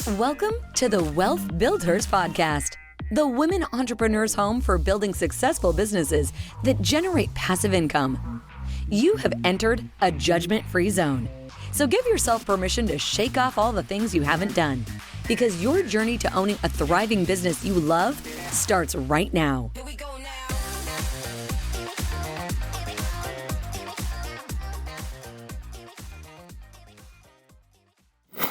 Welcome to the Wealth BuildHERS podcast, the women entrepreneurs' home for building successful businesses that generate passive income. You have entered a judgment-free zone, so give yourself permission to shake off all the things you haven't done, because your journey to owning a thriving business you love starts right now.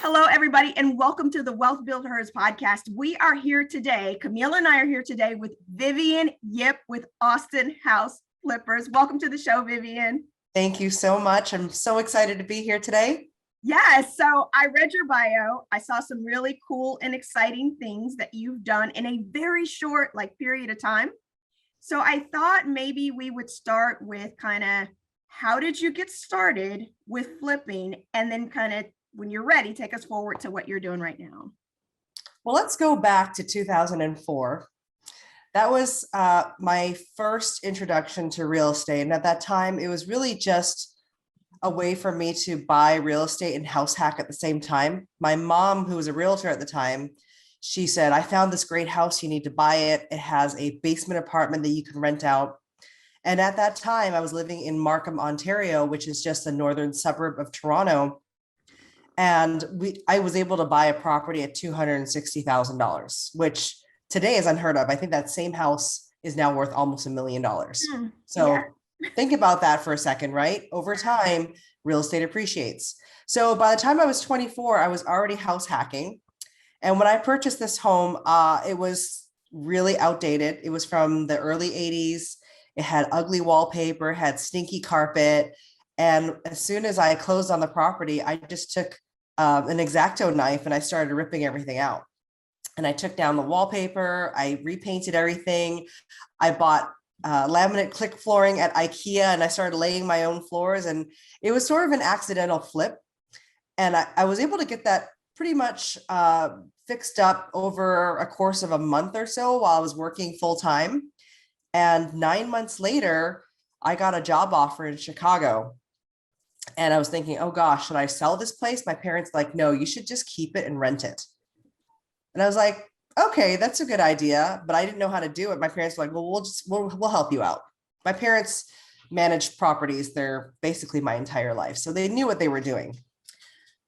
Hello, everybody, and welcome to the Wealth BuildHERS podcast. We are here today. Camille and I are here today with Vivian Yip with Austin House Flippers. Welcome to the show, Vivian. Thank you so much. I'm so excited to be here today. Yes. So I read your bio. I saw some really cool and exciting things that you've done in a very short period of time. So I thought maybe we would start with how did you get started with flipping, and then when you're ready, take us forward to what you're doing right now. Well, let's go back to 2004. That was my first introduction to real estate. And at that time, it was really just a way for me to buy real estate and house hack at the same time. My mom, who was a realtor at the time, she said, I found this great house. You need to buy it. It has a basement apartment that you can rent out. And at that time, I was living in Markham, Ontario, which is just a northern suburb of Toronto. And I was able to buy a property at $260,000, which today is unheard of. I think that same house is now worth almost $1 million. So think about that for a second, right? Over time, real estate appreciates. So by the time I was 24, I was already house hacking. And when I purchased this home, it was really outdated. It was from the early 80s. It had ugly wallpaper, had stinky carpet. And as soon as I closed on the property, I just took an X-Acto knife and I started ripping everything out. And I took down the wallpaper. I repainted everything. I bought laminate click flooring at IKEA, and I started laying my own floors. And it was sort of an accidental flip. And I was able to get that pretty much fixed up over a course of a month or so while I was working full time. And 9 months later, I got a job offer in Chicago. And I was thinking, oh gosh, should I sell this place? My parents were like, no, you should just keep it and rent it. And I was like, okay, that's a good idea. But I didn't know how to do it. My parents were like, well, we'll help you out. My parents managed properties there basically my entire life. So they knew what they were doing.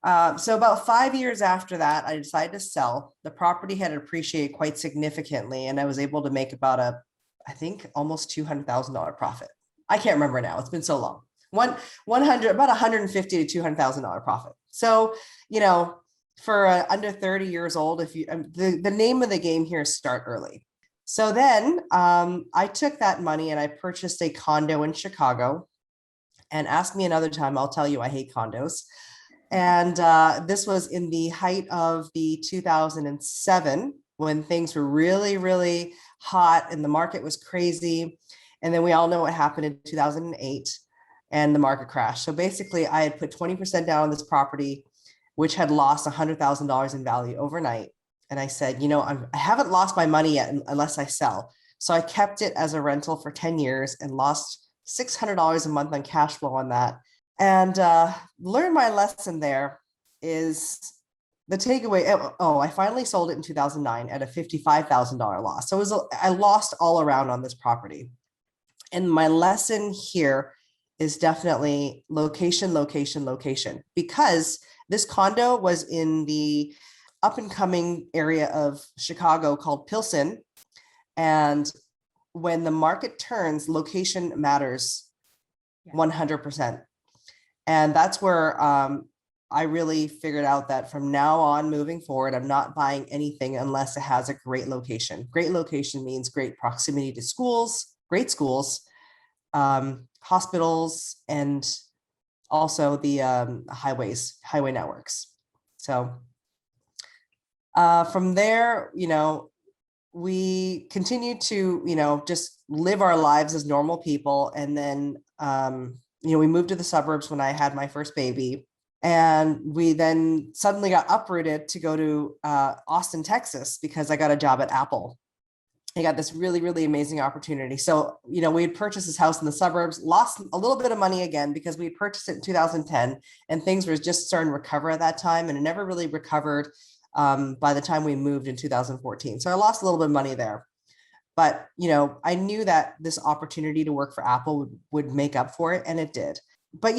So about 5 years after that, I decided to sell. The property had appreciated quite significantly. And I was able to make about I think almost $200,000 profit. I can't remember now. It's been so long. About $150,000 to $200,000 profit. So, for under 30 years old, if you, the name of the game here is start early. So then I took that money and I purchased a condo in Chicago. And ask me another time, I'll tell you I hate condos. And this was in the height of the 2007 when things were really, really hot and the market was crazy. And then we all know what happened in 2008. And the market crashed. So basically I had put 20% down on this property, which had lost $100,000 in value overnight. And I said, I haven't lost my money yet unless I sell. So I kept it as a rental for 10 years and lost $600 a month on cash flow on that. And learned my lesson there is the takeaway. I finally sold it in 2009 at a $55,000 loss. So I lost all around on this property. And my lesson here is definitely location, location, location, because this condo was in the up and coming area of Chicago called Pilsen. And when the market turns, location matters 100%. And that's where I really figured out that from now on moving forward, I'm not buying anything unless it has a great location. Great location means great proximity to schools, great schools, hospitals, and also the highway networks. So from there, we continue to, just live our lives as normal people. And then, we moved to the suburbs when I had my first baby. And we then suddenly got uprooted to go to Austin, Texas, because I got a job at Apple. I got this really, really amazing opportunity. So, we had purchased this house in the suburbs, lost a little bit of money again because we had purchased it in 2010 and things were just starting to recover at that time. And it never really recovered by the time we moved in 2014. So I lost a little bit of money there. But, I knew that this opportunity to work for Apple would make up for it, and it did. But,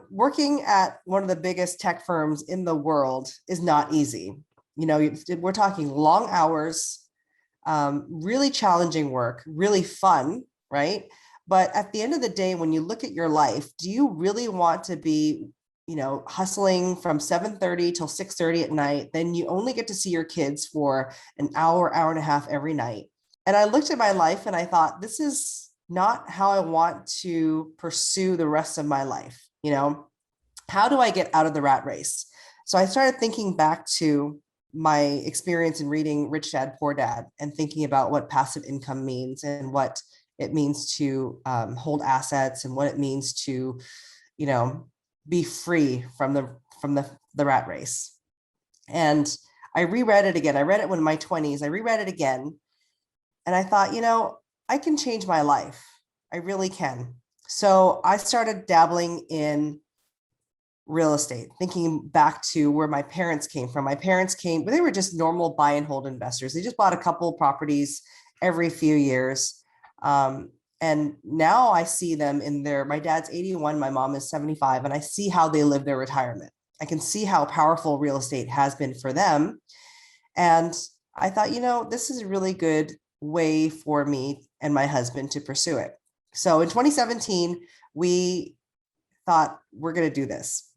working at one of the biggest tech firms in the world is not easy. We're talking long hours, really challenging work, really fun, right? But at the end of the day, when you look at your life, do you really want to be, hustling from 7:30 till 6:30 at night? Then you only get to see your kids for an hour and a half every night. And I looked at my life and I thought, this is not how I want to pursue the rest of my life. How do I get out of the rat race? So I started thinking back to my experience in reading Rich Dad, Poor Dad and thinking about what passive income means and what it means to hold assets and what it means to, be free from the rat race. And I reread it again. I read it when in my 20s. I reread it again. And I thought, I can change my life. I really can. So I started dabbling in real estate, thinking back to where my parents came from. My parents they were just normal buy and hold investors. They just bought a couple of properties every few years. And now I see them my dad's 81, my mom is 75, and I see how they live their retirement. I can see how powerful real estate has been for them. And I thought, this is a really good way for me and my husband to pursue it. So in 2017, we thought we're going to do this.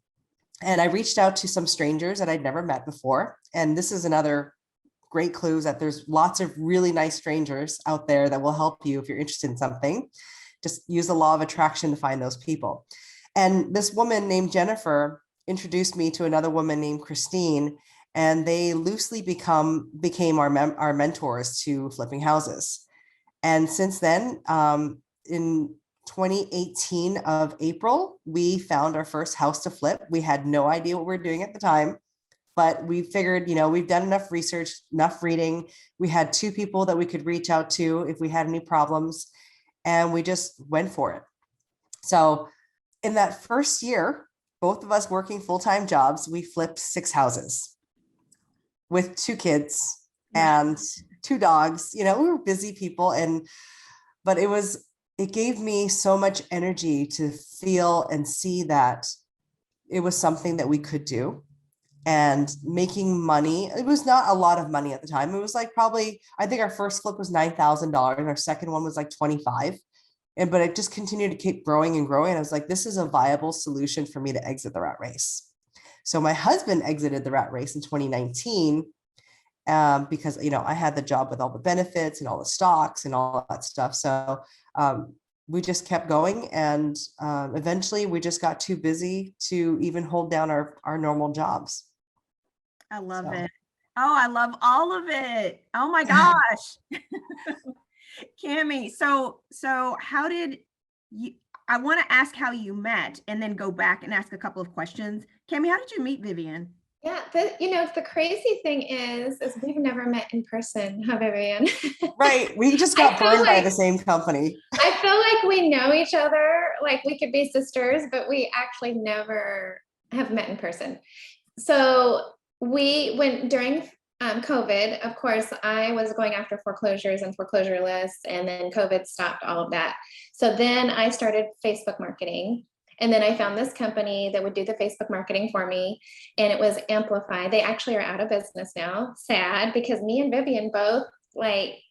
And I reached out to some strangers that I'd never met before. And this is another great clue that there's lots of really nice strangers out there that will help you if you're interested in something. Just use the law of attraction to find those people. And this woman named Jennifer introduced me to another woman named Christine, and they loosely became our mentors to flipping houses. And since then, in 2018 of April, we found our first house to flip. We had no idea what we were doing at the time, but we figured, we've done enough research, enough reading. We had 2 people that we could reach out to if we had any problems, and we just went for it. So in that first year, both of us working full-time jobs, we flipped 6 houses with 2 kids and 2 dogs. We were busy people, but it gave me so much energy to feel and see that it was something that we could do. And making money, it was not a lot of money at the time. It was like probably, I think our first flip was $9,000. Our second one was like 25. But it just continued to keep growing and growing. And I was like, this is a viable solution for me to exit the rat race. So my husband exited the rat race in 2019 because, I had the job with all the benefits and all the stocks and all that stuff. So we just kept going. And eventually we just got too busy to even hold down our normal jobs. I love it. Oh, I love all of it. Oh my gosh. Camille, so how did you, I want to ask how you met and then go back and ask a couple of questions. Camille, how did you meet Vivian? Yeah, the crazy thing is we've never met in person, huh, Vivian? Right. We just got burned by the same company. I feel like we know each other, like we could be sisters, but we actually never have met in person. So we went during COVID, of course, I was going after foreclosures and foreclosure lists, and then COVID stopped all of that. So then I started Facebook marketing. And then I found this company that would do the Facebook marketing for me, and it was Amplify. They actually are out of business now. Sad, because me and Vivian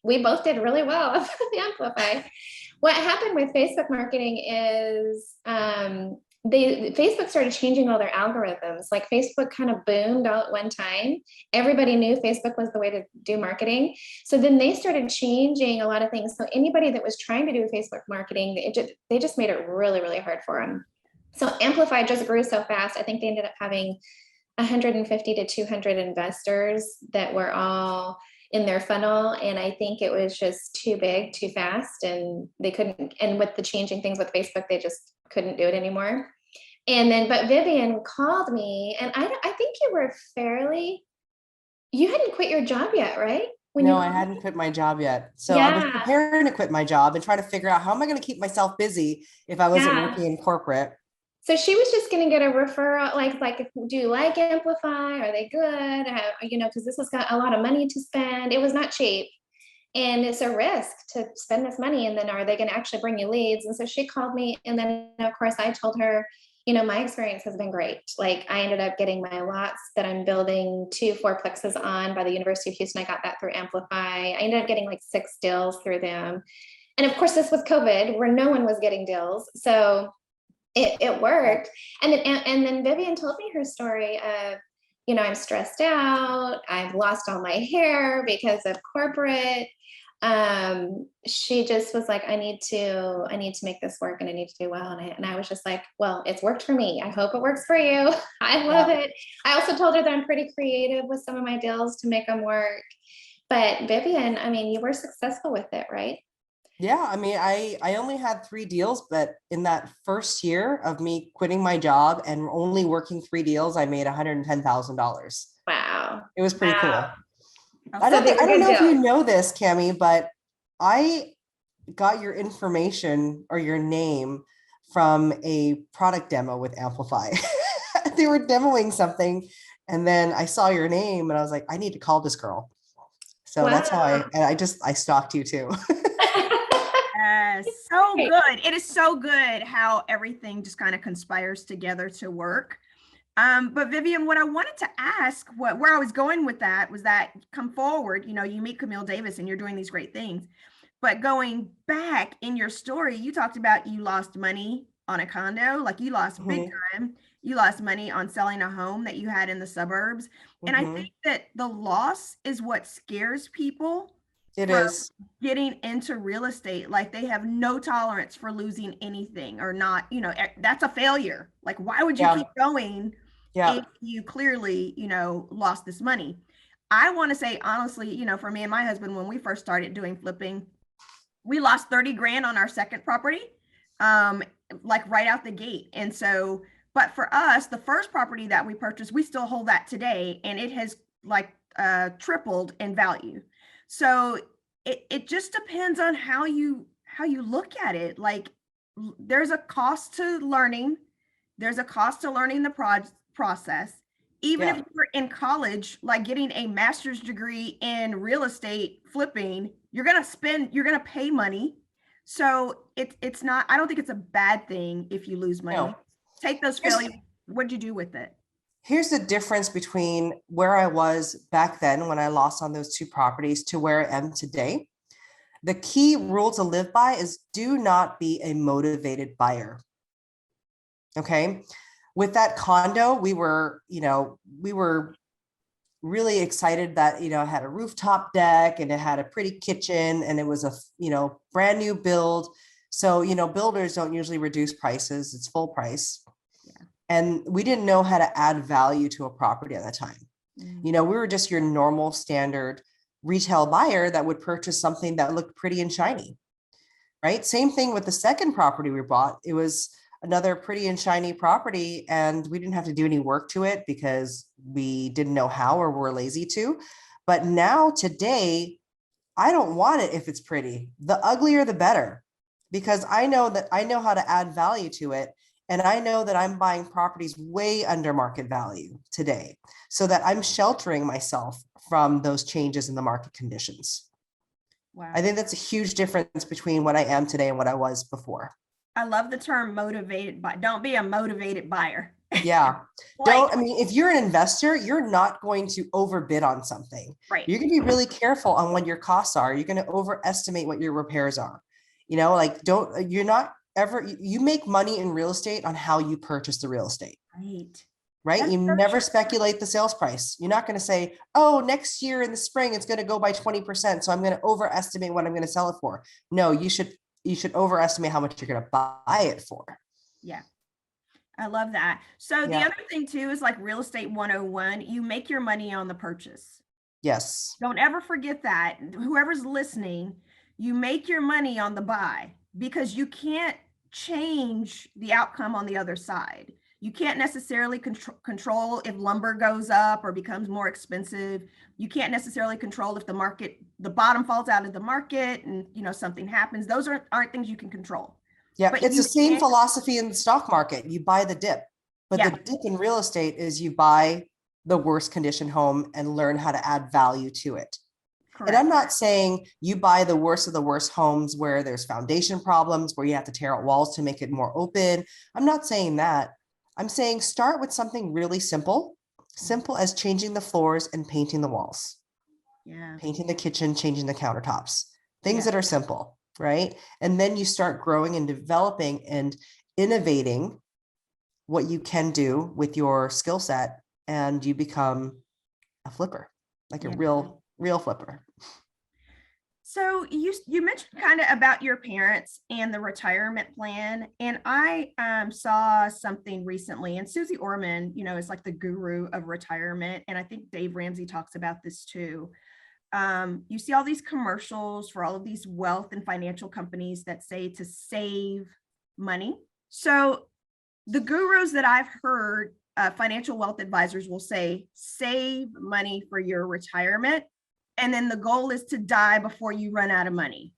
we both did really well with Amplify. What happened with Facebook marketing is Facebook started changing all their algorithms. Like Facebook kind of boomed all at one time. Everybody knew Facebook was the way to do marketing. So then they started changing a lot of things. So anybody that was trying to do Facebook marketing, they just made it really, really hard for them. So Amplify just grew so fast. I think they ended up having 150 to 200 investors that were all in their funnel. And I think it was just too big, too fast. And they couldn't, and with the changing things with Facebook, they just couldn't do it anymore. And then, but Vivian called me, and I think you hadn't quit your job yet, right? No, I hadn't quit my job yet. So I was preparing to quit my job and trying to figure out how am I going to keep myself busy if I wasn't working in corporate. So she was just going to get a referral, like, do you like Amplify? Are they good? Because this has got a lot of money to spend. It was not cheap. And it's a risk to spend this money. And then are they going to actually bring you leads? And so she called me. And then, of course, I told her, my experience has been great. Like, I ended up getting my lots that I'm building 2 fourplexes on by the University of Houston. I got that through Amplify. I ended up getting like 6 deals through them. And of course, this was COVID where no one was getting deals. So it worked. And then Vivian told me her story of, I'm stressed out. I've lost all my hair because of corporate. She just was like, I need to make this work and I need to do well. And I was just like, well, it's worked for me. I hope it works for you. I love it. I also told her that I'm pretty creative with some of my deals to make them work. But Vivian, you were successful with it, right? Yeah, I only had 3 deals, but in that first year of me quitting my job and only working 3 deals, I made $110,000. Wow. It was pretty cool. I So don't know if you know this, Camille, but I got your information or your name from a product demo with Amplify. They were demoing something, and then I saw your name and I was like, I need to call this girl. So that's how I stalked you too. So good. It is so good how everything just kind of conspires together to work. But Vivian, what I wanted to ask, where I was going with that was that come forward, you meet Camille Davis and you're doing these great things. But going back in your story, you talked about you lost money on a condo, like you lost big time. You lost money on selling a home that you had in the suburbs. And I think that the loss is what scares people. It is getting into real estate. Like, they have no tolerance for losing anything or not, that's a failure. Like, why would you keep going if you clearly, lost this money? I want to say, honestly, for me and my husband, when we first started doing flipping, we lost 30 grand on our second property, like right out the gate. And so, but for us, the first property that we purchased, we still hold that today, and it has like tripled in value. So it just depends on how you look at it. Like, there's a cost to learning. There's a cost to learning the process. Even if you're in college, like getting a master's degree in real estate flipping, you're going to pay money. So it's not, I don't think it's a bad thing if you lose money. No. Take those failures. What'd you do with it? Here's the difference between where I was back then when I lost on those 2 properties to where I am today. The key rule to live by is do not be a motivated buyer. Okay. With that condo, we were really excited that, it had a rooftop deck and it had a pretty kitchen and it was a, brand new build. So, builders don't usually reduce prices. It's full price. And we didn't know how to add value to a property at the time. We were just your normal standard retail buyer that would purchase something that looked pretty and shiny, right? Same thing with the second property we bought. It was another pretty and shiny property, and we didn't have to do any work to it because we didn't know how or were lazy to. But now today, I don't want it if it's pretty. The uglier, the better, because I know how to add value to it. And I know that I'm buying properties way under market value today, so that I'm sheltering myself from those changes in the market conditions. Wow. I think that's a huge difference between what I am today and what I was before. I love the term motivated, but don't be a motivated buyer. Yeah. If you're an investor, you're not going to overbid on something. Right. You're going to be really careful on what your costs are. You're going to overestimate what your repairs are. You make money in real estate on how you purchase the real estate. Right. That's you never speculate the sales price. You're not going to say, oh, next year in the spring, it's going to go by 20%. So I'm going to overestimate what I'm going to sell it for. No, you should overestimate how much you're going to buy it for. Yeah. I love that. So the other thing too is like real estate 101, you make your money on the purchase. Yes. Don't ever forget that. Whoever's listening, you make your money on the buy, because you can't change the outcome on the other side. You can't necessarily control if lumber goes up or becomes more expensive. You can't necessarily control if the bottom falls out of the market and something happens. Those aren't things you can control. Yeah, But it's you the same can't, philosophy in the stock market. You buy the dip, but yeah, the dip in real estate is you buy the worst conditioned home and learn how to add value to it. And I'm correct. not saying you buy the worst of the worst homes where there's foundation problems, where you have to tear out walls to make it more open. I'm not saying that. I'm saying start with something really simple, simple as changing the floors and painting the walls, Yeah, painting the kitchen, changing the countertops, things yeah. that are simple, right? And then you start growing and developing and innovating what you can do with your skill set, and you become a flipper, like a Yeah. real flipper. So you mentioned kind of about your parents and the retirement plan, and I saw something recently, and Susie Orman, is like the guru of retirement, and I think Dave Ramsey talks about this too. You see all these commercials for all of these wealth and financial companies that say to save money. So the gurus that I've heard, financial wealth advisors will say, save money for your retirement. And then the goal is to die before you run out of money.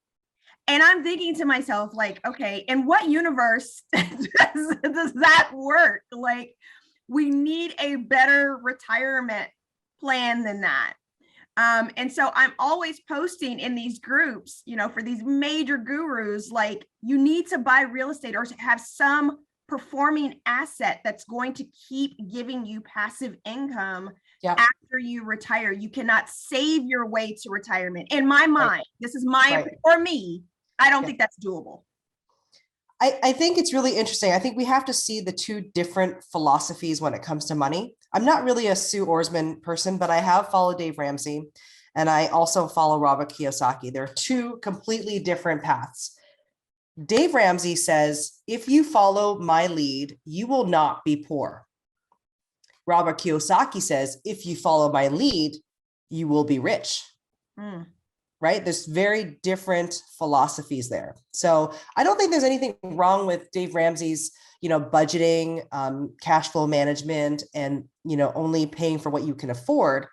And I'm thinking to myself, like, okay, in what universe does that work? Like, we need a better retirement plan than that. And so I'm always posting in these groups, for these major gurus, like, you need to buy real estate or have some performing asset that's going to keep giving you passive income after you retire. You cannot save your way to retirement. In my mind, this is my, for me, I don't think that's doable. I think it's really interesting. I think we have to see the two different philosophies when it comes to money. I'm not really a Sue Orsman person, but I have followed Dave Ramsey, and I also follow Robert Kiyosaki. They're two completely different paths. Dave Ramsey says, if you follow my lead, you will not be poor. Robert Kiyosaki says, if you follow my lead, you will be rich. Right? There's very different philosophies there. So I don't think there's anything wrong with Dave Ramsey's, budgeting, cash flow management, and, only paying for what you can afford.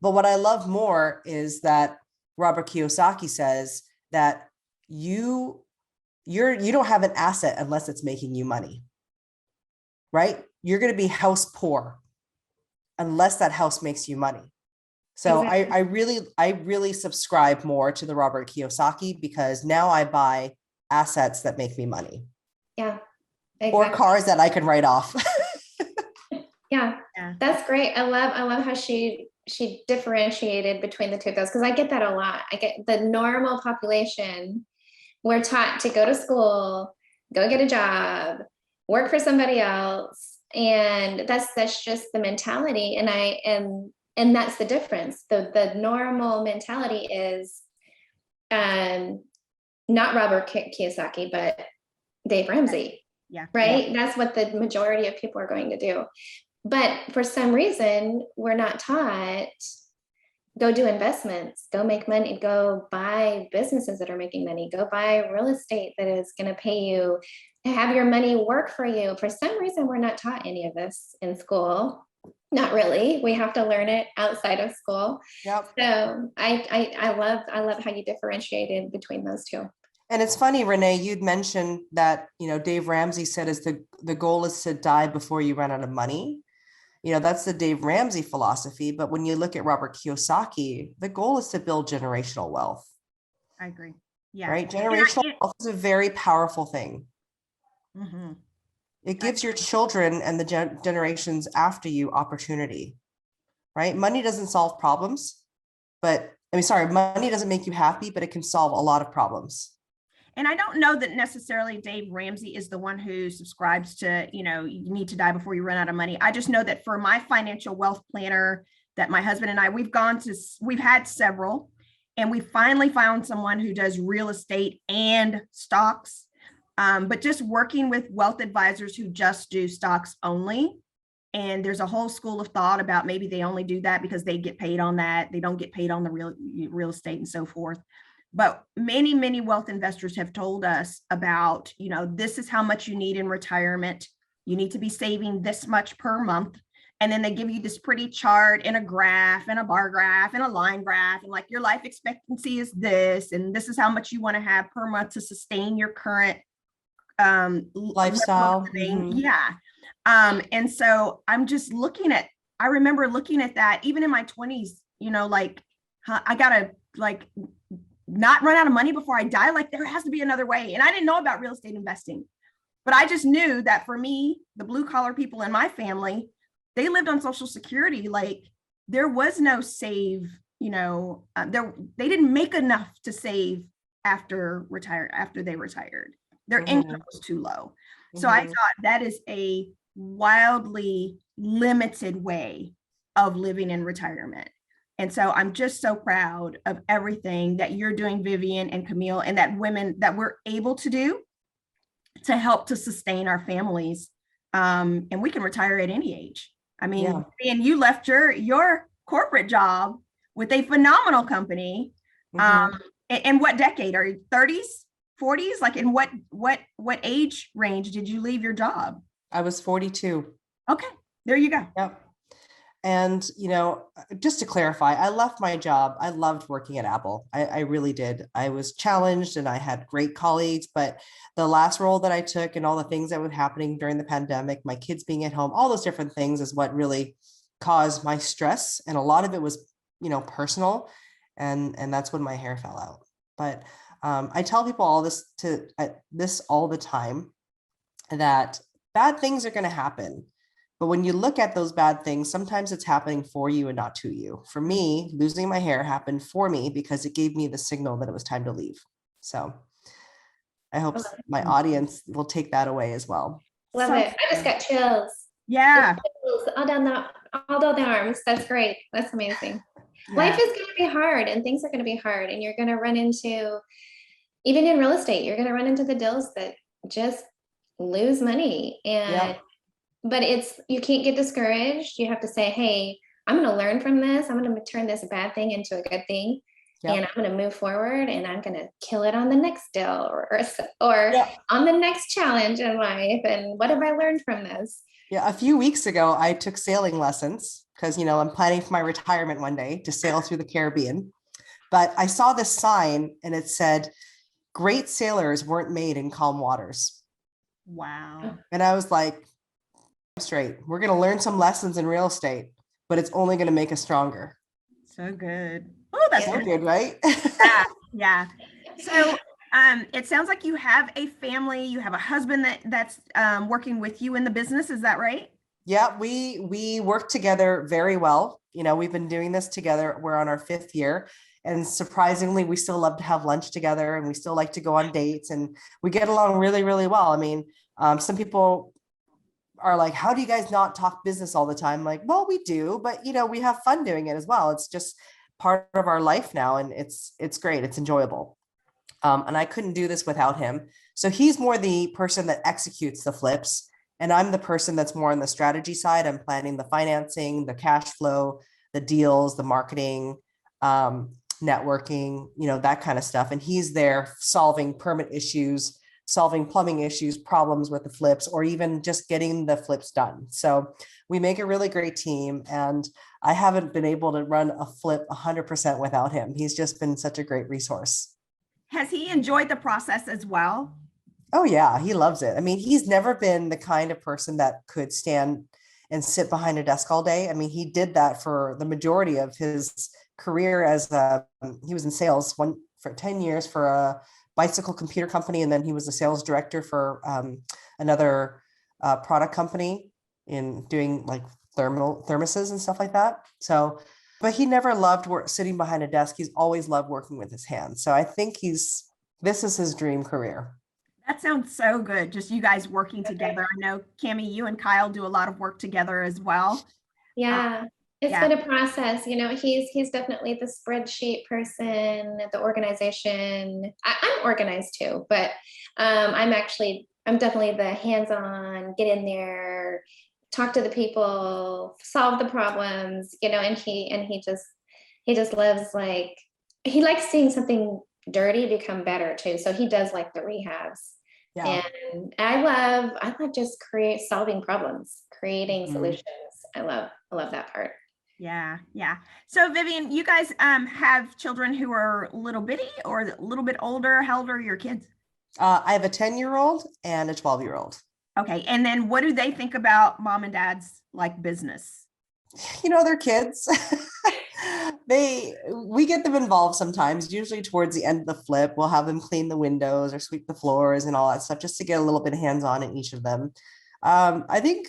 But what I love more is that Robert Kiyosaki says that you don't have an asset unless it's making you money, right? You're going to be house poor unless that house makes you money. So exactly. I really subscribe more to the Robert Kiyosaki, because now I buy assets that make me money. Yeah. Exactly. Or cars that I can write off. Yeah. That's great. I love how she differentiated between the two of those, because I get that a lot. I get the normal population, we're taught to go to school, go get a job, work for somebody else. And that's just the mentality. And that's the difference. The normal mentality is not Robert Kiyosaki, but Dave Ramsey. Yeah. Right. Yeah. That's what the majority of people are going to do. But for some reason, we're not taught, go do investments, go make money, go buy businesses that are making money, go buy real estate that is going to pay you, have your money work for you. For some reason, we're not taught any of this in school. Not really. We have to learn it outside of school. Yep. So I love how you differentiated between those two. And it's funny, Renee, you'd mentioned that, Dave Ramsey said is the goal is to die before you run out of money. That's the Dave Ramsey philosophy. But when you look at Robert Kiyosaki, the goal is to build generational wealth. I agree. Yeah. Right. Generational wealth is a very powerful thing. Mm-hmm. It gives your children and the generations after you opportunity, right? Money doesn't solve problems, money doesn't make you happy, but it can solve a lot of problems. And I don't know that necessarily Dave Ramsey is the one who subscribes to, you need to die before you run out of money. I just know that for my financial wealth planner that my husband and I, we've had several, and we finally found someone who does real estate and stocks. But just working with wealth advisors who just do stocks only. And there's a whole school of thought about maybe they only do that because they get paid on that. They don't get paid on the real estate and so forth. But many, many wealth investors have told us about, this is how much you need in retirement. You need to be saving this much per month. And then they give you this pretty chart and a graph and a bar graph and a line graph. And like, your life expectancy is this, and this is how much you want to have per month to sustain your current Lifestyle. living. Mhm. Yeah. And so I'm just I remember looking at that even in my 20s, like, I gotta like not run out of money before I die. Like there has to be another way. And I didn't know about real estate investing, but I just knew that for me, the blue collar people in my family, they lived on Social Security. Like there was no save, they didn't make enough to save after they retired. Their income was too low. So I Mhm. thought that is a wildly limited way of living in retirement. And so I'm just so proud of everything that you're doing, Vivian and Camille, and that women that we're able to do to help to sustain our families. And we can retire at any age. I Yeah. mean, and you left your corporate job with a phenomenal company. Mhm. In what decade? Are you 30s, 40s? Like in what age range did you leave your job? I was 42. Okay, there you go. Yep. And, just to clarify, I left my job. I loved working at Apple. I really did. I was challenged and I had great colleagues, but the last role that I took and all the things that were happening during the pandemic, my kids being at home, all those different things is what really caused my stress. And a lot of it was, personal. And that's when my hair fell out. But I tell people this all the time, that bad things are going to happen. But when you look at those bad things, sometimes it's happening for you and not to you. For me, losing my hair happened for me because it gave me the signal that it was time to leave. So I hope my audience will take that away as well. Love So, it. I just got chills. yeah. Just chills all down the arms. That's great. That's amazing. Life Yeah. is going to be hard and things are going to be hard. And you're going to run into, even in real estate, you're going to run into the deals that just lose money. Yeah. But you can't get discouraged. You have to say, hey, I'm going to learn from this. I'm going to turn this bad thing into a good thing. Yep. And I'm going to move forward and I'm going to kill it on the next deal or Yeah. on the next challenge in life. And what have I learned from this? Yeah. A few weeks ago, I took sailing lessons because, I'm planning for my retirement one day to sail through the Caribbean. But I saw this sign and it said, great sailors weren't made in calm waters. Wow. And I was like, straight, we're going to learn some lessons in real estate, but it's only going to make us stronger. So good. Oh, that's So good, right? Yeah. Yeah. So it sounds like you have a family, you have a husband that's working with you in the business. Is that right? Yeah, we work together very well. We've been doing this together. We're on our 5th year. And surprisingly, we still love to have lunch together and we still like to go on dates and we get along really, really well. I mean, some people are like, how do you guys not talk business all the time? Like, well, we do, but we have fun doing it as well. It's just part of our life now. And it's great. It's enjoyable. And I couldn't do this without him. So he's more the person that executes the flips. And I'm the person that's more on the strategy side. I'm planning the financing, the cash flow, the deals, the marketing, networking, that kind of stuff. And he's there solving permit issues, solving plumbing issues, problems with the flips, or even just getting the flips done. So we make a really great team. And I haven't been able to run a flip 100% without him. He's just been such a great resource. Has he enjoyed the process as well? Oh yeah, he loves it. I mean, he's never been the kind of person that could stand and sit behind a desk all day. I mean, he did that for the majority of his career as he was in sales for 10 years for a bicycle computer company. And then he was a sales director for another product company in doing like thermoses and stuff like that. So, but he never loved sitting behind a desk. He's always loved working with his hands. So I think this is his dream career. That sounds so good. Just you guys working together. I know, Camille, you and Kyle do a lot of work together as well. Yeah. It's Yeah. been a process, he's definitely the spreadsheet person, the organization. I'm organized too, but I'm definitely the hands-on, get in there, talk to the people, solve the problems, and he just lives like, he likes seeing something dirty become better too. So he does like the rehabs. Yeah. And I love just solving problems, creating solutions. I love that part. Yeah. Yeah. So Vivian, you guys have children who are little bitty or a little bit older. How old are your kids? I have a 10-year-old and a 12-year-old. Okay. And then what do they think about mom and dad's like business? They're kids. We get them involved sometimes, usually towards the end of the flip. We'll have them clean the windows or sweep the floors and all that stuff, just to get a little bit hands-on in each of them. I think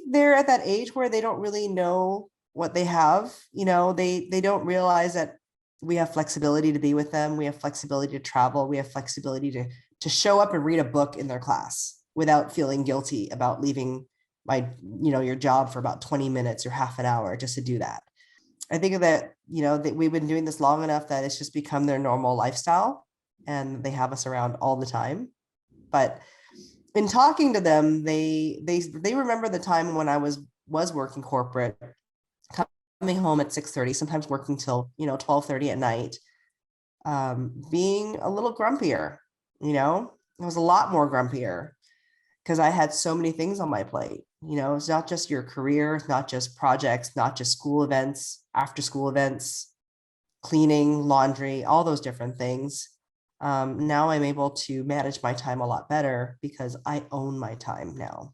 they're at that age where they don't really know what they have. They don't realize that we have flexibility to be with them. We have flexibility to travel. We have flexibility to show up and read a book in their class without feeling guilty about leaving your job for about 20 minutes or half an hour just to do that. I think that, that we've been doing this long enough that it's just become their normal lifestyle and they have us around all the time. But in talking to them, they remember the time when I was working corporate, coming home at 6:30, sometimes working till 12:30 at night, being a little grumpier. I was a lot more grumpier because I had so many things on my plate. It's not just your career, it's not just projects, not just school events, after school events, cleaning, laundry, all those different things. Now I'm able to manage my time a lot better because I own my time now.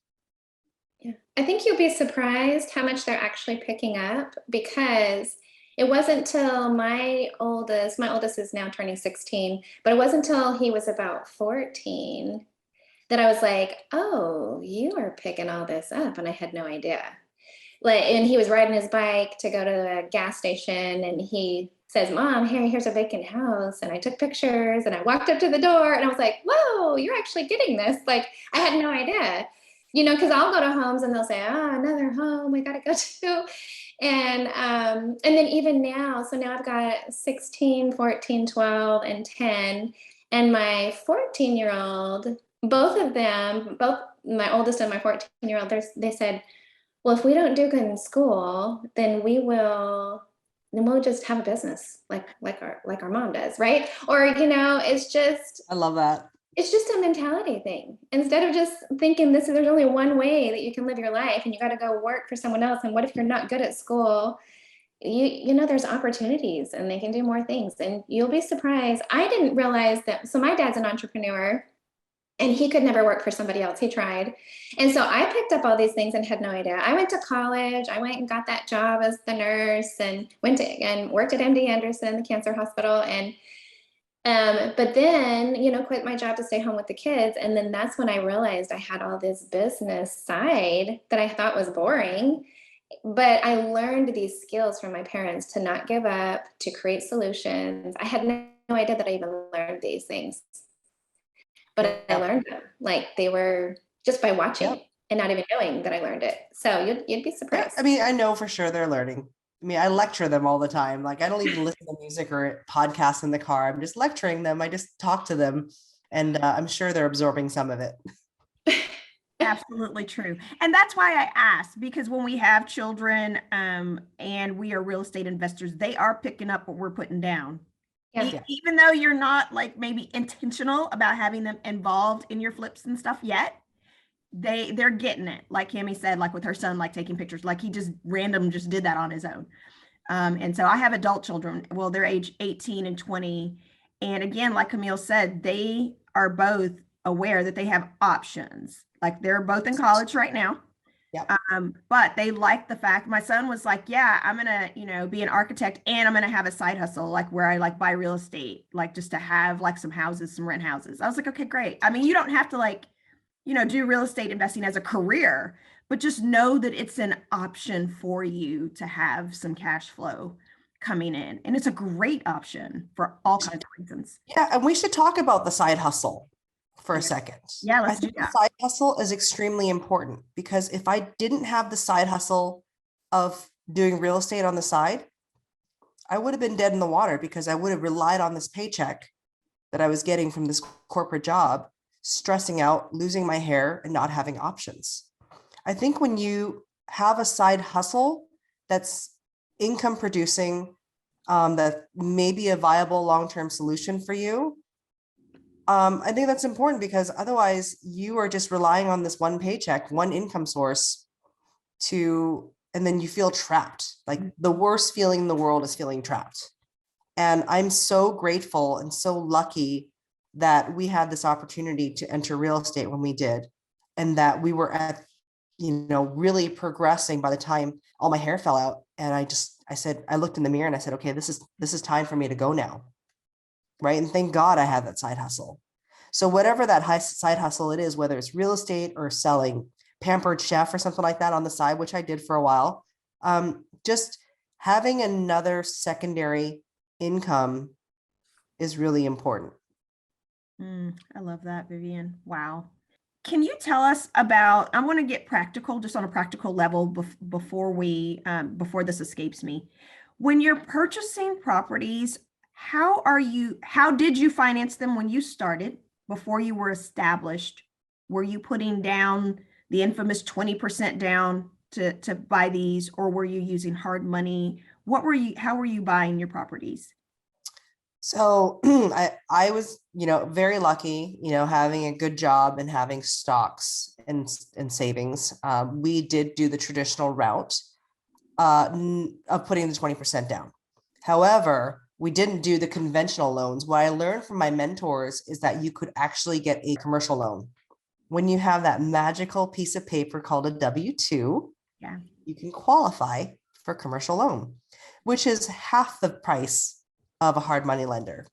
Yeah. I think you'll be surprised how much they're actually picking up, because it wasn't till my oldest is now turning 16, but it wasn't until he was about 14 that I was like, oh, you are picking all this up. And I had no idea. And he was riding his bike to go to the gas station and he says, Mom, here's a vacant house. And I took pictures and I walked up to the door and I was like, whoa, you're actually getting this. Like, I had no idea, because I'll go to homes and they'll say, another home we got to go to. And then even now, so now I've got 16, 14, 12, and 10. And my 14-year-old, both of them, both my oldest and my 14-year-old, they said, well, if we don't do good in school, then we'll just have a business like our mom does, right? Or it's just, I love that. It's just a mentality thing. Instead of just thinking there's only one way that you can live your life and you got to go work for someone else. And what if you're not good at school? There's opportunities and they can do more things. And you'll be surprised. I didn't realize that. So my dad's an entrepreneur. And he could never work for somebody else. He tried. And so I picked up all these things and had no idea. I went to college. I went and got that job as the nurse and worked at MD Anderson, the cancer hospital. And but then, quit my job to stay home with the kids. And then that's when I realized I had all this business side that I thought was boring. But I learned these skills from my parents to not give up, to create solutions. I had no idea that I even learned these things. But I learned them, like they were just by watching and not even knowing that I learned it. So you'd be surprised. I mean, I know for sure they're learning. I mean, I lecture them all the time. Like I don't even listen to music or podcasts in the car. I'm just lecturing them. I just talk to them and I'm sure they're absorbing some of it. Absolutely true. And that's why I asked, because when we have children and we are real estate investors, they are picking up what we're putting down. Yeah. Even though you're not like maybe intentional about having them involved in your flips and stuff yet, they're getting it. Like Camille said, like with her son, like taking pictures, like he just did that on his own. And so I have adult children. Well, they're age 18 and 20. And again, like Camille said, they are both aware that they have options. Like they're both in college right now. Yeah. But they like the fact, my son was like, yeah, I'm going to, be an architect and I'm going to have a side hustle, like where I like buy real estate, like just to have like some rent houses. I was like, okay, great. I mean, you don't have to do real estate investing as a career, but just know that it's an option for you to have some cash flow coming in. And it's a great option for all kinds of reasons. Yeah. And we should talk about the side hustle for a second. Yeah, let's do that. The side hustle is extremely important because if I didn't have the side hustle of doing real estate on the side, I would have been dead in the water because I would have relied on this paycheck that I was getting from this corporate job, stressing out, losing my hair, and not having options. I think when you have a side hustle that's income producing, that may be a viable long-term solution for you, I think that's important because otherwise you are just relying on this one paycheck, one income source and then you feel trapped. Like the worst feeling in the world is feeling trapped. And I'm so grateful and so lucky that we had this opportunity to enter real estate when we did, and that we were at, really progressing by the time all my hair fell out. And I looked in the mirror and I said, okay, this is time for me to go now. Right. And thank God I had that side hustle. So whatever that high side hustle it is, whether it's real estate or selling Pampered Chef or something like that on the side, which I did for a while, just having another secondary income is really important. I love that, Vivian. Wow. Can you tell us about, I want to get practical, just on a practical level before this escapes me. When you're purchasing properties, how did you finance them when you started, before you were established? Were you putting down the infamous 20% down to buy these, or were you using hard money? How were you buying your properties? So I was, very lucky, having a good job and having stocks and savings. We did do the traditional route of putting the 20% down. However, we didn't do the conventional loans. What I learned from my mentors is that you could actually get a commercial loan. When you have that magical piece of paper called a W-2, yeah, you can qualify for a commercial loan, which is half the price of a hard money lender.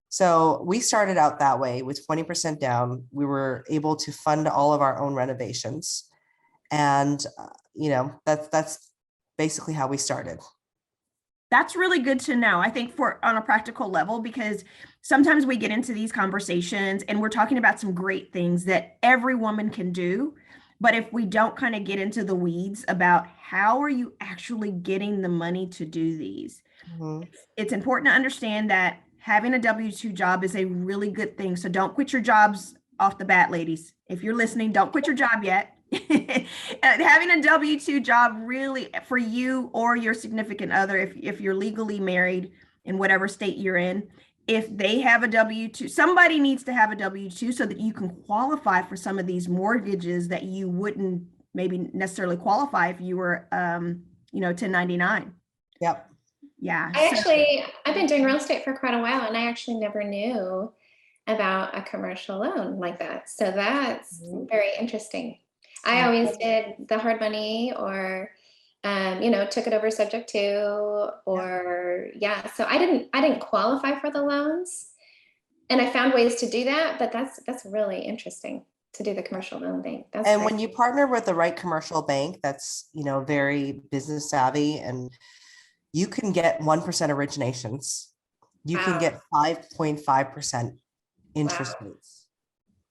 So we started out that way with 20% down. We were able to fund all of our own renovations. And, that's basically how we started. That's really good to know, I think, on a practical level, because sometimes we get into these conversations and we're talking about some great things that every woman can do. But if we don't kind of get into the weeds about how are you actually getting the money to do these, it's important to understand that having a W-2 job is a really good thing. So don't quit your jobs off the bat, ladies. If you're listening, don't quit your job yet. Having a W-2 job really, for you or your significant other, if you're legally married in whatever state you're in, if they have a W-2, somebody needs to have a W-2 so that you can qualify for some of these mortgages that you wouldn't maybe necessarily qualify if you were 1099. Yep. Yeah. I've been doing real estate for quite a while, and I actually never knew about a commercial loan like that. So that's very interesting. I always did the hard money, or took it over subject to, or so I didn't qualify for the loans, and I found ways to do that. But that's really interesting to do the commercial loan thing. That's and great. when you partner with the right commercial bank that's very business savvy, and you can get 1% originations, you can get 5.5% interest rates,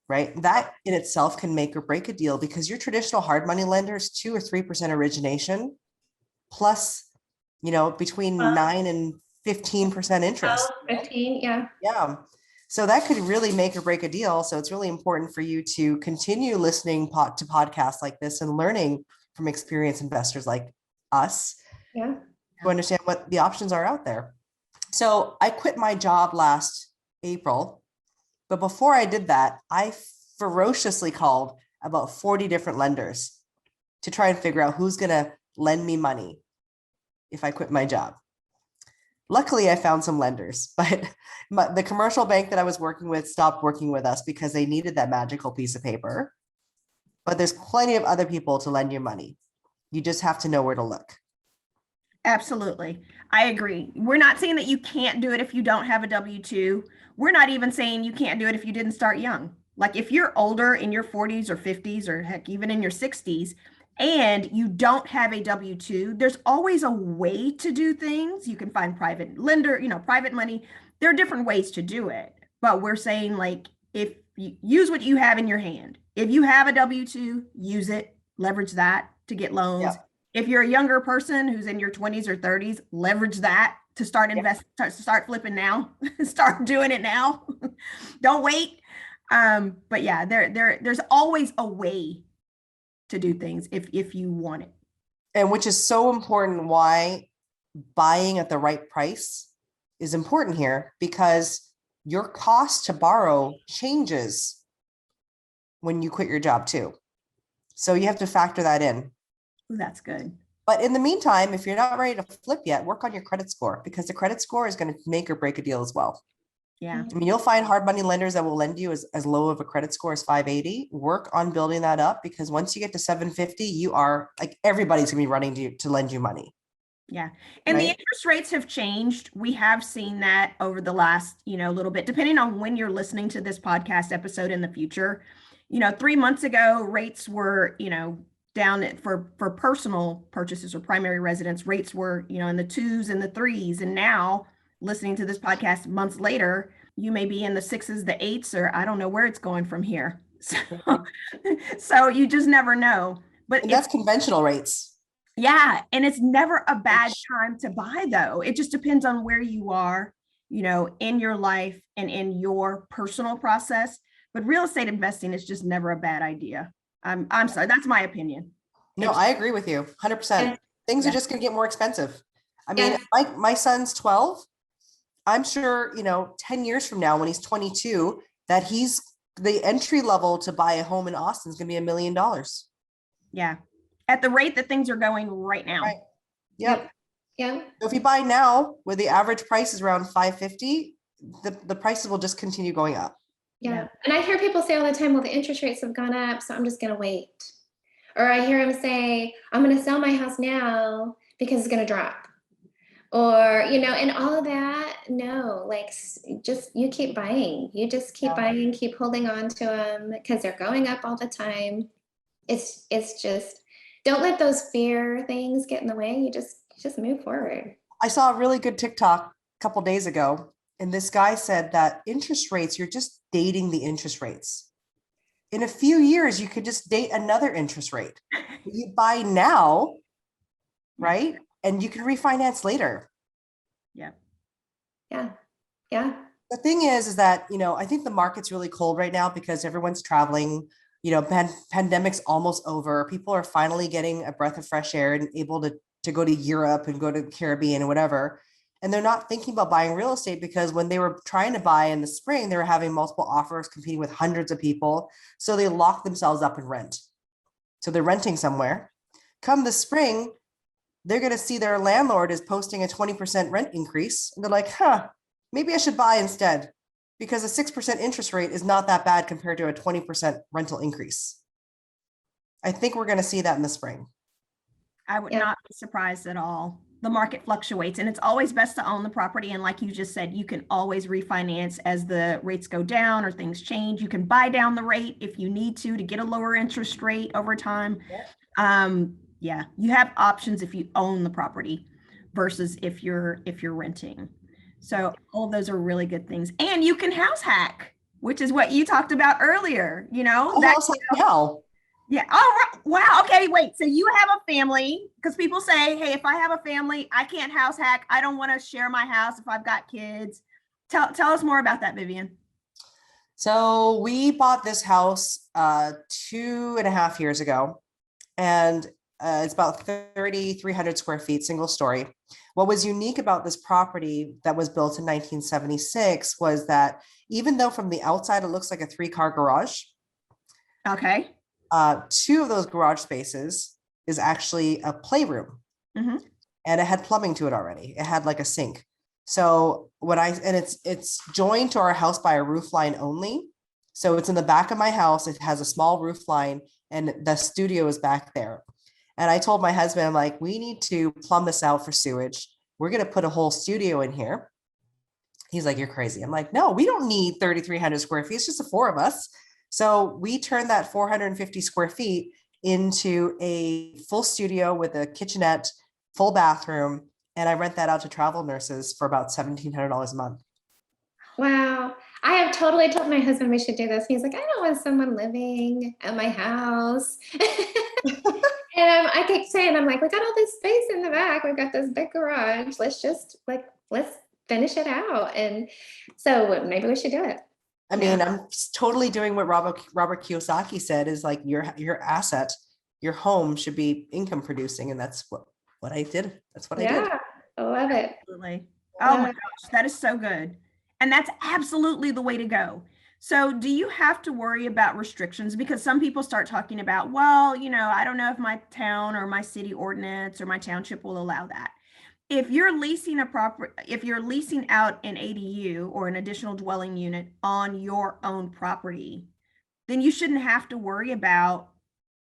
right? That in itself can make or break a deal, because your traditional hard money lender is 2 or 3% origination plus, between 9 and 15% interest. 15, yeah. Yeah. So that could really make or break a deal. So it's really important for you to continue listening to podcasts like this and learning from experienced investors like us. Yeah. To understand what the options are out there. So I quit my job last April, but before I did that, I ferociously called about 40 different lenders to try and figure out who's going to lend me money if I quit my job. Luckily, I found some lenders, but the commercial bank that I was working with stopped working with us because they needed that magical piece of paper. But there's plenty of other people to lend you money. You just have to know where to look. Absolutely. I agree. We're not saying that you can't do it if you don't have a W-2. We're not even saying you can't do it if you didn't start young. Like if you're older, in your 40s or 50s, or heck, even in your 60s, and you don't have a W-2, there's always a way to do things. You can find private lender, private money. There are different ways to do it. But we're saying, like, if you use what you have in your hand, if you have a W-2, use it, leverage that to get loans. Yep. If you're a younger person who's in your 20s or 30s, leverage that to start investing, start flipping now, start doing it now. Don't wait. But yeah, there's always a way to do things if you want it. And which is so important, why buying at the right price is important here, because your cost to borrow changes when you quit your job too. So you have to factor that in. That's good. But in the meantime, if you're not ready to flip yet, work on your credit score, because the credit score is going to make or break a deal as well. Yeah. I mean, you'll find hard money lenders that will lend you as low of a credit score as 580. Work on building that up, because once you get to 750, you are like, everybody's gonna be running to lend you money. Yeah. And the Right. interest rates have changed. We have seen that over the last, little bit, depending on when you're listening to this podcast episode in the future. 3 months ago, rates were, down for personal purchases or primary residence, rates were, in the twos and the threes. And now, listening to this podcast months later, you may be in the sixes, the eights, or I don't know where it's going from here. So, so you just never know. But And that's conventional rates. yeah, and it's never a bad time to buy, though. It just depends on where you are, in your life and in your personal process. But real estate investing is just never a bad idea. I'm sorry, that's my opinion. No, I agree with you 100%. Things are just going to get more expensive. I mean, my son's 12. I'm sure, 10 years from now, when he's 22, that the entry level to buy a home in Austin is going to be $1 million. Yeah. At the rate that things are going right now. Right. Yep. Yeah. So if you buy now, where the average price is around 550, the prices will just continue going up. Yeah. And I hear people say all the time, well, the interest rates have gone up, so I'm just going to wait. Or I hear them say, I'm going to sell my house now because it's going to drop. Or, and all of that. No, like, just, you keep buying. You just keep buying, keep holding on to them because they're going up all the time. It's just, don't let those fear things get in the way. You just move forward. I saw a really good TikTok a couple days ago, and this guy said that interest rates, you're just dating the interest rates. In a few years, you could just date another interest rate. You buy now, right? And you can refinance later. Yeah. Yeah. Yeah. The thing is that, I think the market's really cold right now because everyone's traveling. Pandemic's almost over. People are finally getting a breath of fresh air and able to go to Europe and go to the Caribbean and whatever. And they're not thinking about buying real estate because when they were trying to buy in the spring, they were having multiple offers, competing with hundreds of people. So they lock themselves up and rent. So they're renting somewhere. Come the spring, they're going to see their landlord is posting a 20% rent increase. And they're like, maybe I should buy instead. Because a 6% interest rate is not that bad compared to a 20% rental increase. I think we're going to see that in the spring. I would not be surprised at all. The market fluctuates and it's always best to own the property. And like you just said, you can always refinance as the rates go down or things change. You can buy down the rate if you need to get a lower interest rate over time. You have options if you own the property versus if you're renting. So all of those are really good things. And you can house hack, which is what you talked about earlier, House hack now. Yeah. Oh, wow. Okay. Wait. So you have a family, because people say, hey, if I have a family, I can't house hack. I don't want to share my house if I've got kids. Tell us more about that, Vivian. So we bought this house 2.5 years ago, and it's about 3,300 square feet, single story. What was unique about this property that was built in 1976 was that even though from the outside it looks like a 3-car garage, okay, 2 of those garage spaces is actually a playroom, and it had plumbing to it already. It had like a sink. So it's joined to our house by a roof line only. So it's in the back of my house. It has a small roof line, and the studio is back there. And I told my husband, I'm like, we need to plumb this out for sewage. We're going to put a whole studio in here. He's like, you're crazy. I'm like, no, we don't need 3,300 square feet. It's just the 4 of us. So we turned that 450 square feet into a full studio with a kitchenette, full bathroom. And I rent that out to travel nurses for about $1,700 a month. Wow. I have totally told my husband we should do this. He's like, I don't want someone living at my house. And I keep saying, I'm like, we got all this space in the back. We've got this big garage. Let's finish it out. And so maybe we should do it. I mean, I'm totally doing what Robert Kiyosaki said is like your asset, your home should be income producing. And that's what I did. That's what I did. Yeah, I love it. Absolutely. Oh my gosh, that is so good. And that's absolutely the way to go. So do you have to worry about restrictions? Because some people start talking about, well, I don't know if my town or my city ordinance or my township will allow that. if you're leasing a property, if you're leasing out an ADU or an additional dwelling unit on your own property, then you shouldn't have to worry about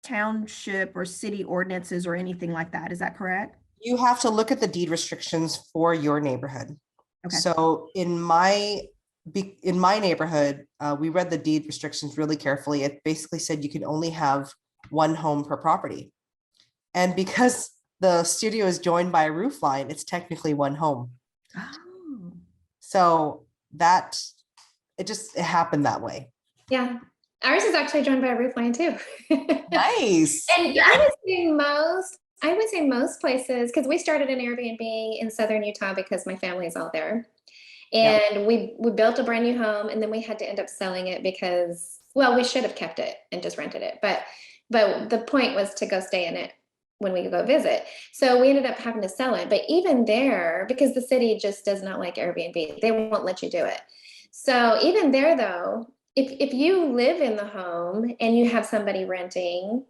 township or city ordinances or anything like that. Is that correct? You have to look at the deed restrictions for your neighborhood. Okay. So in my neighborhood, we read the deed restrictions really carefully. It basically said you can only have one home per property. And because the studio is joined by a roof line, it's technically one home. Oh. So it happened that way. Yeah. Ours is actually joined by a roof line too. Nice. And I would say most places, because we started an Airbnb in Southern Utah because my family is all there. And we built a brand new home, and then we had to end up selling it because, well, we should have kept it and just rented it. But the point was to go stay in it when we go visit. So we ended up having to sell it. But even there, because the city just does not like Airbnb, they won't let you do it. So even there though, if you live in the home and you have somebody renting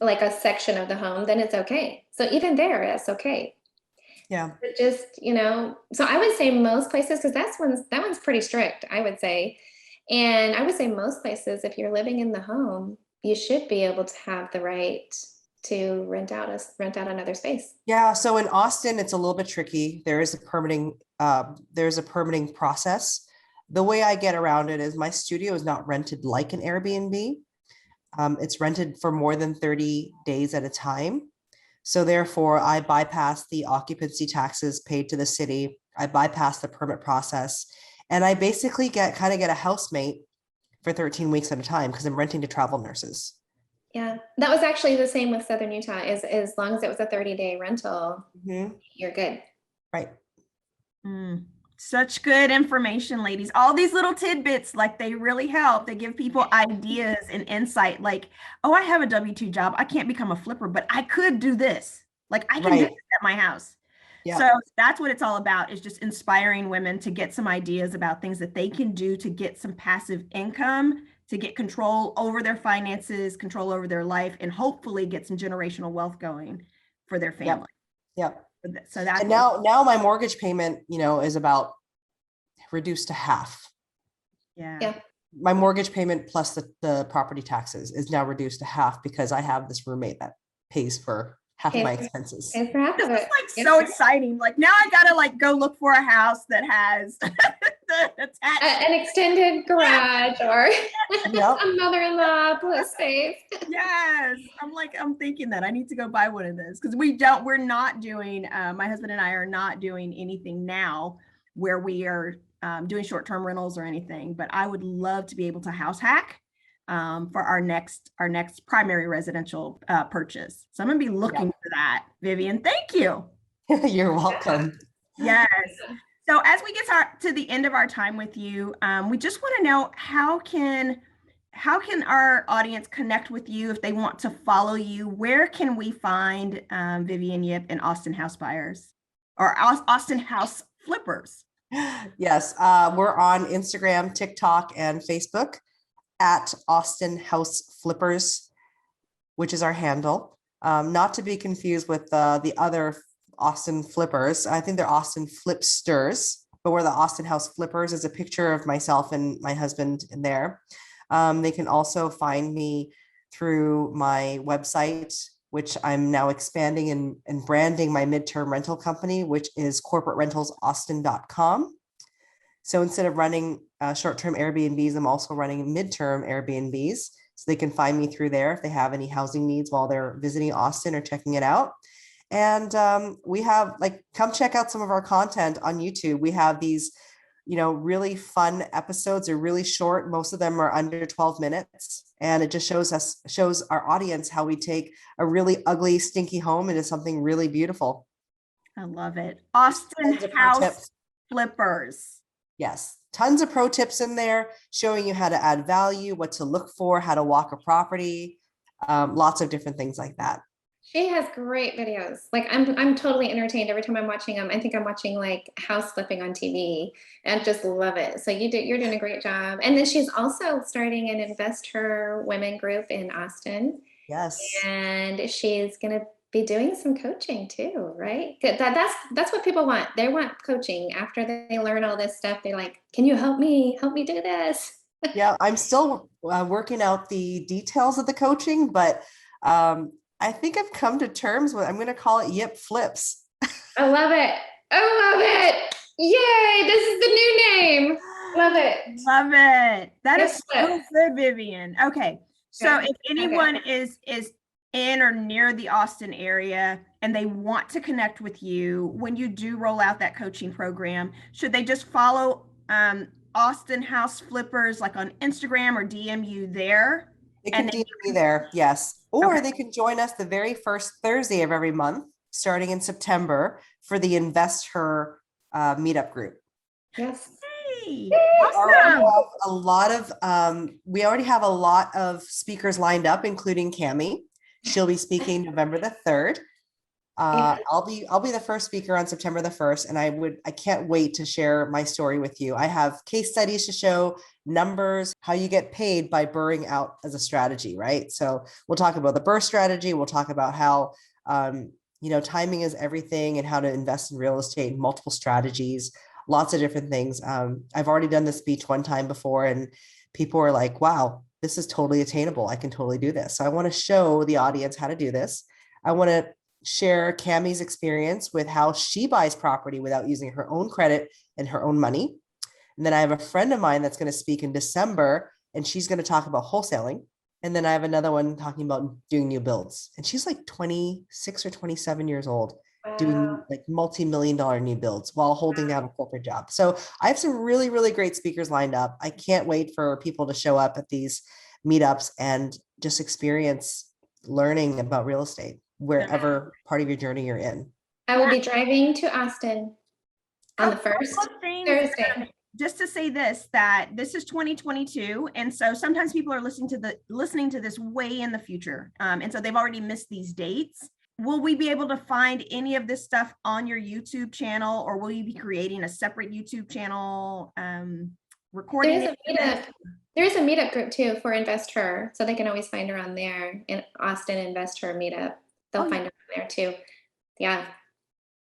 like a section of the home, then it's okay. So even there, it's okay. Yeah. But just, so I would say most places, because that one's pretty strict, I would say. And I would say most places, if you're living in the home, you should be able to have the right to rent out another space. Yeah. So in Austin, it's a little bit tricky. There's a permitting process. The way I get around it is my studio is not rented like an Airbnb. It's rented for more than 30 days at a time. So therefore, I bypass the occupancy taxes paid to the city. I bypass the permit process, and I basically get a housemate for 13 weeks at a time because I'm renting to travel nurses. Yeah, that was actually the same with Southern Utah. As long as it was a 30-day rental, you're good. Right. Such good information, ladies. All these little tidbits, like, they really help. They give people ideas and insight. Like, oh, I have a W-2 job. I can't become a flipper, but I could do this. Like, I can do this at my house. Yeah. So that's what it's all about, is just inspiring women to get some ideas about things that they can do to get some passive income, to get control over their finances, control over their life, and hopefully get some generational wealth going for their family. Yep. So that's, and now my mortgage payment, is about reduced to half. Yeah. My mortgage payment plus the property taxes is now reduced to half because I have this roommate that pays for half of my expenses. This is like so exciting. Like, now I gotta go look for a house that has an extended garage or a mother-in-law plus space. Yes, I'm thinking that I need to go buy one of those, because we're not doing, my husband and I are not doing anything now where we are doing short-term rentals or anything, but I would love to be able to house hack for our next primary residential purchase. So I'm gonna be looking for that. Vivian, thank you. You're welcome. Yes. So as we get to the end of our time with you, we just want to know, how can our audience connect with you if they want to follow you? Where can we find Vivian Yip and Austin House Buyers, or Austin House Flippers? Yes, we're on Instagram, TikTok, and Facebook at Austin House Flippers, which is our handle. Not to be confused with the other Austin Flippers. I think they're Austin Flipsters, but we're the Austin House Flippers. Is a picture of myself and my husband in there. They can also find me through my website, which I'm now expanding and branding my midterm rental company, which is corporaterentalsaustin.com. So instead of running short-term Airbnbs, I'm also running midterm Airbnbs. So they can find me through there if they have any housing needs while they're visiting Austin or checking it out. And we have, come check out some of our content on YouTube. We have these, really fun episodes. They're really short. Most of them are under 12 minutes. And it just shows our audience how we take a really ugly, stinky home into something really beautiful. I love it. Austin House Flippers. Yes. Tons of pro tips in there showing you how to add value, what to look for, how to walk a property, lots of different things like that. She has great videos. I'm totally entertained every time I'm watching them. I think I'm watching house flipping on TV and just love it. So you're doing a great job. And then she's also starting an Invest Her Women group in Austin. Yes. And she's going to be doing some coaching too, right? That's what people want. They want coaching after they learn all this stuff. They're like, can you help me do this? Yeah, I'm still working out the details of the coaching, but I think I've come to terms with, I'm going to call it Yip Flips. I love it. I love it. Yay. This is the new name. Love it. Love it. That Yip is so good, Vivian. Okay. So if anyone is in or near the Austin area and they want to connect with you when you do roll out that coaching program, should they just follow Austin House Flippers like on Instagram or DM you there? They can DM me there, yes. Or they can join us the very first Thursday of every month, starting in September, for the BuildHERS meetup group. Yes. Hey, awesome. We already have a lot of speakers lined up, including Camille. She'll be speaking November the 3rd. I'll be the first speaker on September the 1st, and I can't wait to share my story with you. I have case studies to show, numbers, how you get paid by burring out as a strategy, right? So we'll talk about the burr strategy. We'll talk about how timing is everything and how to invest in real estate, multiple strategies, lots of different things. I've already done this speech one time before, and people are like, wow, this is totally attainable. I can totally do this. So I want to show the audience how to do this. I want to share Cammie's experience with how she buys property without using her own credit and her own money. And then I have a friend of mine that's going to speak in December, and she's going to talk about wholesaling. And then I have another one talking about doing new builds. And she's like 26 or 27 years old, doing like multi-million-dollar new builds while holding down a corporate job. So I have some really, really great speakers lined up. I can't wait for people to show up at these meetups and just experience learning about real estate, wherever part of your journey you're in. I will be driving to Austin on the first Thursday. Just to say this, that this is 2022. And so sometimes people are listening to this way in the future. And so they've already missed these dates. Will we be able to find any of this stuff on your YouTube channel, or will you be creating a separate YouTube channel, recording? There is a meetup group too for BuildHERS. So they can always find her on there, in Austin BuildHERS meetup. They'll find her there too. Yeah.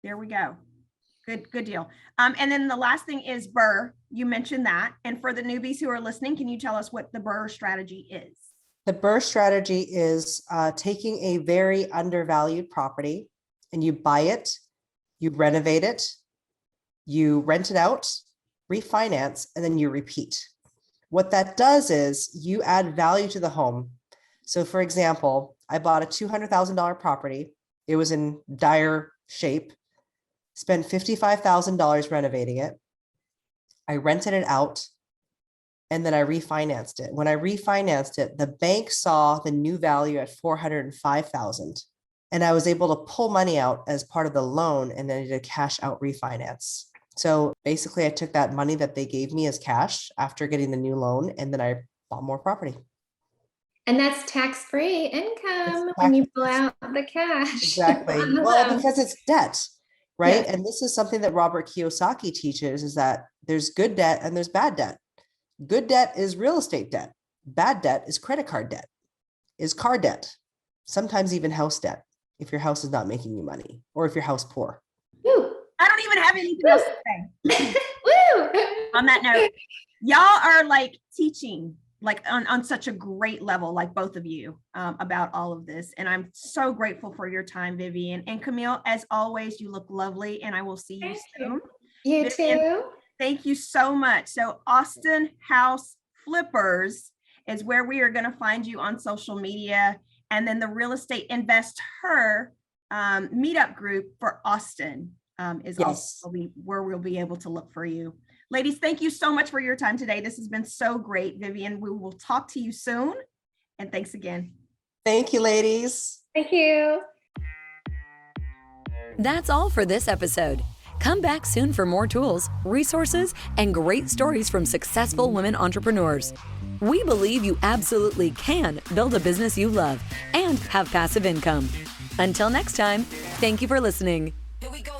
There we go. Good deal. And then the last thing is BuildHERS. You mentioned that. And for the newbies who are listening, can you tell us what the BuildHERS strategy is? The BuildHERS strategy is taking a very undervalued property and you buy it, you renovate it, you rent it out, refinance, and then you repeat. What that does is you add value to the home. So for example, I bought a $200,000 property. It was in dire shape, spent $55,000 renovating it. I rented it out, and then I refinanced it. When I refinanced it, the bank saw the new value at $405,000, and I was able to pull money out as part of the loan, and then I did a cash out refinance. So basically I took that money that they gave me as cash after getting the new loan, and then I bought more property. And that's tax-free income when you pull out the cash. Exactly. Well, because it's debt, right? Yeah. And this is something that Robert Kiyosaki teaches, is that there's good debt and there's bad debt. Good debt is real estate debt. Bad debt is credit card debt, is car debt, sometimes even house debt, if your house is not making you money, or if your house poor. Woo. I don't even have anything else to say. Woo. On that note, y'all are like teaching like on such a great level, like both of you, about all of this. And I'm so grateful for your time, Vivian. And Camille, as always, you look lovely, and I will see you soon. You Vivian, too. Thank you so much. So Austin House Flippers is where we are going to find you on social media. And then the Real Estate BuildHERS meetup group for Austin is also where we'll be able to look for you. Ladies, thank you so much for your time today. This has been so great, Vivian. We will talk to you soon. And thanks again. Thank you, ladies. Thank you. That's all for this episode. Come back soon for more tools, resources, and great stories from successful women entrepreneurs. We believe you absolutely can build a business you love and have passive income. Until next time, thank you for listening. Here we go.